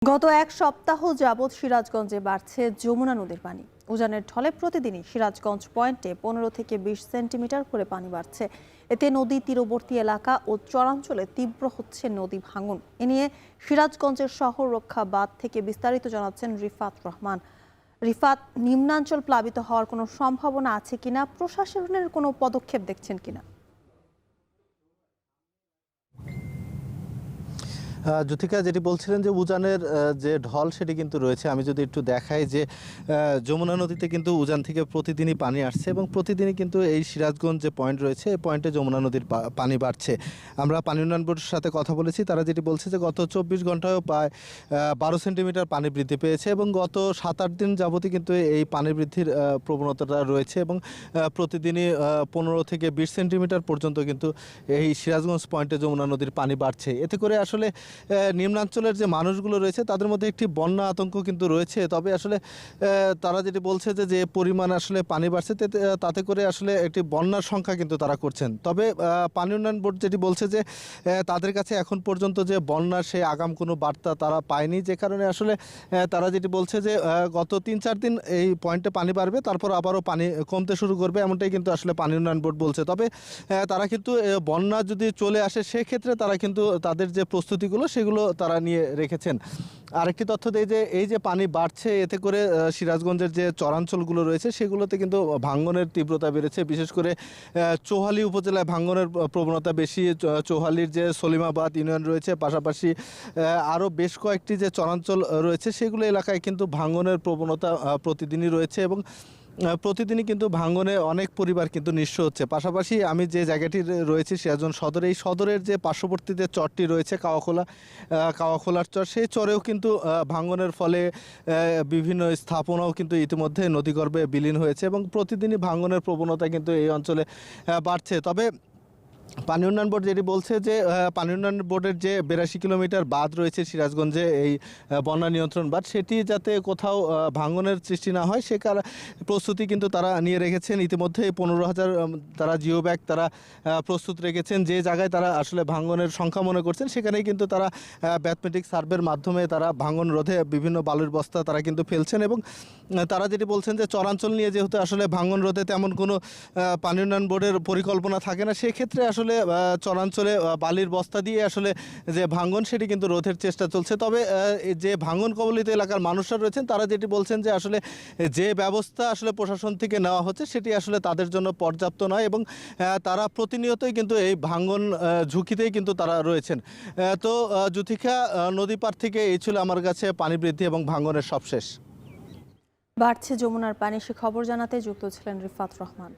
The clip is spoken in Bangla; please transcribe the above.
গত এক সপ্তাহ যাবৎ সিরাজগঞ্জে বাড়ছে যমুনা নদীর পানি। উজানের ঢলে প্রতিদিনই সিরাজগঞ্জ পয়েন্টে 15 থেকে 20 সেন্টিমিটার করে পানি বাড়ছে। এতে নদী তীরবর্তী এলাকা ও চরাঞ্চলে তীব্র হচ্ছে নদী ভাঙন। এ নিয়ে সিরাজগঞ্জের শহর রক্ষা বাঁধ থেকে বিস্তারিত জানাচ্ছেন রিফাত রহমান। রিফাত, নিম্নাঞ্চল প্লাবিত হওয়ার কোনো সম্ভাবনা আছে কিনা, প্রশাসনের কোনো পদক্ষেপ দেখছেন কিনা? জ্যোতিকা, যেটি বলছিলেন যে উজানের যে ঢল সেটি কিন্তু রয়েছে। আমি যদি একটু দেখাই যে যমুনা নদীতে কিন্তু উজান থেকে প্রতিদিনই পানি আসছে এবং প্রতিদিনই কিন্তু এই সিরাজগঞ্জ যে পয়েন্ট রয়েছে এই পয়েন্টে যমুনা নদীর পানি বাড়ছে। আমরা পানি উন্নয়ন বোর্ডের সাথে কথা বলেছি, তারা যেটি বলছে যে গত 24 ঘন্টায়ও প্রায় 12 সেন্টিমিটার পানি বৃদ্ধি পেয়েছে এবং গত 7-8 দিন যাবতই কিন্তু এই পানি বৃদ্ধির প্রবণতাটা রয়েছে এবং প্রতিদিনই 15 থেকে 20 সেন্টিমিটার পর্যন্ত কিন্তু এই সিরাজগঞ্জ পয়েন্টে যমুনা নদীর পানি বাড়ছে। এতে করে আসলে নিম্নাঞ্চলের যে মানুষগুলো রয়েছে তাদের মধ্যে একটি বন্যা আতঙ্ক কিন্তু রয়েছে। তবে আসলে তারা যেটি বলছে যে পরিমাণ আসলে পানি বাড়ছে তাতে করে আসলে একটি বন্যার সংখ্যা কিন্তু তারা করছেন। তবে পানি উন্নয়ন বোর্ড যেটি বলছে যে তাদের কাছে এখন পর্যন্ত যে বন্যার সেই আগাম কোনো বার্তা তারা পায়নি, যে কারণে আসলে তারা যেটি বলছে যে গত 3-4 দিন এই পয়েন্টে পানি বাড়বে, তারপর আবারও পানি কমতে শুরু করবে, এমনটাই কিন্তু আসলে পানি উন্নয়ন বোর্ড বলছে। তবে তারা কিন্তু বন্যা যদি চলে আসে সেক্ষেত্রে তারা কিন্তু তাদের যে প্রস্তুতিগুলো সেগুলো তারা নিয়ে রেখেছেন। আরেকটি তথ্য দেই যে এই যে পানি বাড়ছে এতে করে সিরাজগঞ্জের যে চরাঞ্চলগুলো রয়েছে সেগুলোতে কিন্তু ভাঙনের তীব্রতা বেড়েছে। বিশেষ করে চৌহালি উপজেলায় ভাঙনের প্রবণতা বেশি। চৌহালির যে সলিমাবাদ ইউনিয়ন রয়েছে, পাশাপাশি আরও বেশ কয়েকটি যে চরাঞ্চল রয়েছে সেগুলো এলাকায় কিন্তু ভাঙনের প্রবণতা প্রতিদিনই রয়েছে এবং প্রতিদিনই কিন্তু ভাঙনে অনেক পরিবার কিন্তু নিঃস্ব হচ্ছে। পাশাপাশি আমি যে জায়গাটি রয়েছে সিরাজগঞ্জ সদরে, এই সদরের যে পার্শ্ববর্তী যে চরটি রয়েছে কাওয়াখোলার চর, সেই চরেও কিন্তু ভাঙনের ফলে বিভিন্ন স্থাপনাও কিন্তু ইতিমধ্যে নদীগর্ভে বিলীন হয়েছে এবং প্রতিদিনই ভাঙনের প্রবণতা কিন্তু এই অঞ্চলে বাড়ছে। তবে পানি উন্নয়ন বোর্ড যেটি বলছে যে পানি উন্নয়ন বোর্ডের যে 82 কিলোমিটার বাঁধ রয়েছে সিরাজগঞ্জে, এই বন্যা নিয়ন্ত্রণ বাঁধ, সেটি যাতে কোথাও ভাঙনের সৃষ্টি না হয় সে প্রস্তুতি কিন্তু তারা নিয়ে রেখেছেন। ইতিমধ্যে 15,000 তারা জিও ব্যাগ তারা প্রস্তুত রেখেছেন। যে জায়গায় তারা আসলে ভাঙনের সংখ্যা মনে করছেন সেখানেই কিন্তু তারা ম্যাথমেটিক সার্ভের মাধ্যমে তারা ভাঙন রোধে বিভিন্ন বালুর বস্তা তারা কিন্তু ফেলছেন এবং তারা যেটি বলছেন যে চরাঞ্চল নিয়ে যেহেতু আসলে ভাঙন রোধে তেমন কোনো পানি উন্নয়ন বোর্ডের পরিকল্পনা থাকে না, সেক্ষেত্রে আসলে চরাঞ্চলে বালির বস্তা দিয়ে আসলে যে ভাঙন সেটি কিন্তু রোধের চেষ্টা চলছে। তবে যে ভাঙন কবলিত এলাকার মানুষরা রয়েছেন তারা যেটি বলছেন যে আসলে যে ব্যবস্থা আসলে প্রশাসন থেকে নেওয়া হচ্ছে সেটি আসলে তাদের জন্য পর্যাপ্ত নয় এবং তারা প্রতিনিয়তই কিন্তু এই ভাঙন ঝুঁকিতেই কিন্তু তারা রয়েছেন। তো জ্যোতিকা, নদী পার থেকে এই ছিল আমার কাছে পানি বৃদ্ধি এবং ভাঙনের সবশেষ। বাড়ছে যমুনার পানি, সে খবর জানাতে যুক্ত ছিলেন রিফাত রহমান।